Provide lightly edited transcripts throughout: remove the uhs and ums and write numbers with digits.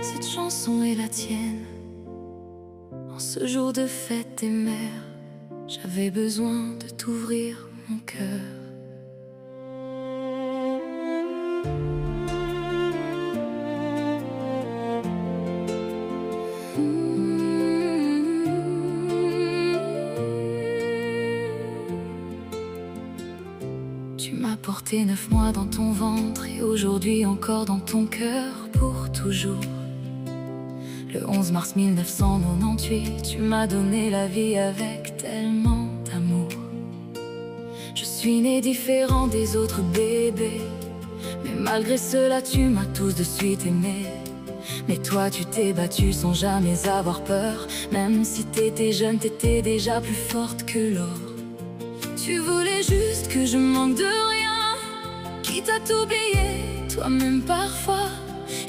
Cette chanson est la tienne. En ce jour de fête des mères, j'avais besoin de t'ouvrir mon cœur. Tu m'as porté 9 mois dans ton ventre et aujourd'hui encore dans ton cœur pour toujours. Le 11 mars 1998, tu m'as donné la vie avec tellement d'amour. Je suis né différent des autres bébés, mais malgré cela tu m'as tous de suite aimé. Mais toi tu t'es battue sans jamais avoir peur. Même si t'étais jeune, t'étais déjà plus forte que l'or. Tu voulais juste que je manque de rien, quitte à t'oublier toi-même parfois.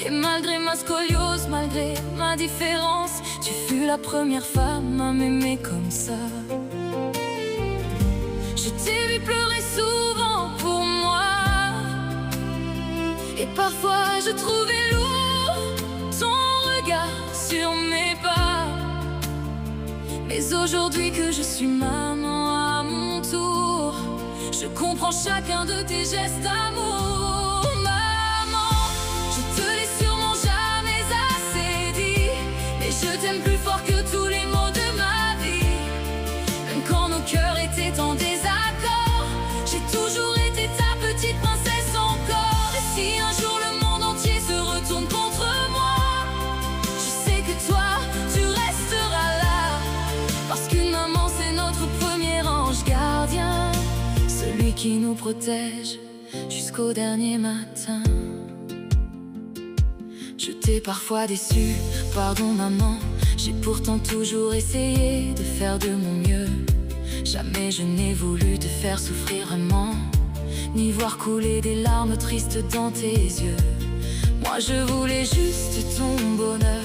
Et malgré ma scoliose, malgré ma différence, tu fus la première femme à m'aimer comme ça. Je t'ai vu pleurer souvent pour moi, et parfois je trouvais lourd ton regard sur mes pas. Mais aujourd'hui que je suis maman à mon tour, je comprends chacun de tes gestes d'amour. Maman, je te l'ai sûrement jamais assez dit, mais je t'aime plus fort que tous les mots de ma vie. Même quand nos cœurs étaient en désaccord, j'ai toujours été ta petite princesse encore. Et si un jour le monde entier se retourne contre moi, je sais que toi, tu resteras là. Parce qu'une maman c'est notre premier ange gardien, celui qui nous protège jusqu'au dernier matin. Je t'ai parfois déçu, pardon maman. J'ai pourtant toujours essayé de faire de mon mieux. Jamais je n'ai voulu te faire souffrir vraiment, ni voir couler des larmes tristes dans tes yeux. Moi je voulais juste ton bonheur,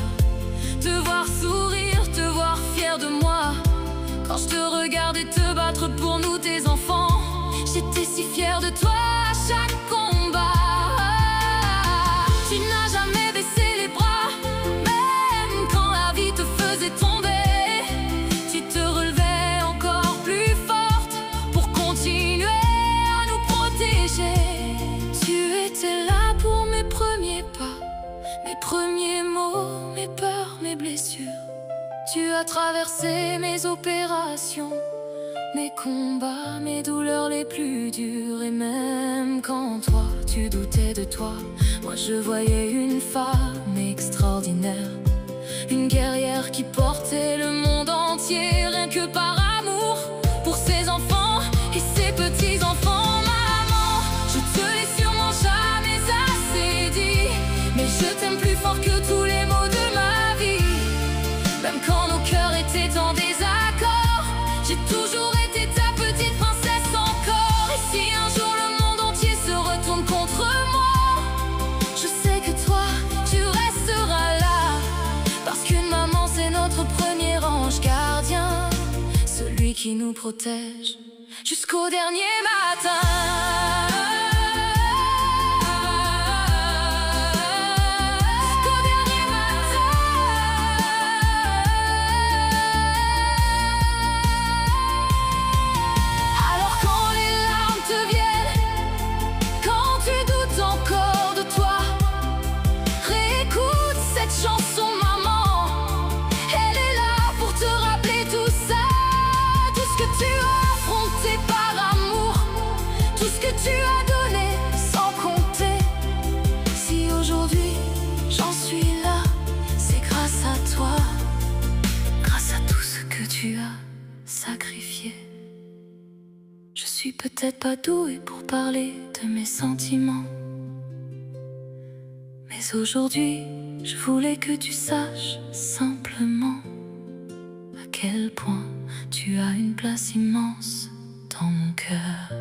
te voir sourire, te voir fier de moi. Quand je te regardais te battre pour nous tes enfants, j'étais si fière de toi à chaque combat. Tu n'as jamais baissé les bras, même quand la vie te faisait tomber. Tu te relevais encore plus forte pour continuer à nous protéger. Tu étais là pour mes premiers pas, mes premiers mots, mes peurs, mes blessures. Tu as traversé mes opérations, mes combats, mes douleurs les plus dures. Et même quand toi, tu doutais de toi, moi je voyais une femme extraordinaire, une guerrière qui portait le monde entier, rien que par amour pour ses enfants et ses petits-enfants. Maman, je te l'ai sûrement jamais assez dit, mais je t'aime plus fort que tous les mots de ma vie. Même quand nos cœurs étaient en désaccord, j'ai toujours été ta petite princesse encore. Et si un jour le monde entier se retourne contre moi, je sais que toi, tu resteras là. Parce qu'une maman c'est notre premier ange gardien, celui qui nous protège jusqu'au dernier matin. Chanson maman, elle est là pour te rappeler tout ça. Tout ce que tu as affronté par amour, tout ce que tu as donné sans compter. Si aujourd'hui j'en suis là, c'est grâce à toi, grâce à tout ce que tu as sacrifié. Je suis peut-être pas douée pour parler de mes sentiments, mais aujourd'hui je voulais que tu saches simplement à quel point tu as une place immense dans mon cœur.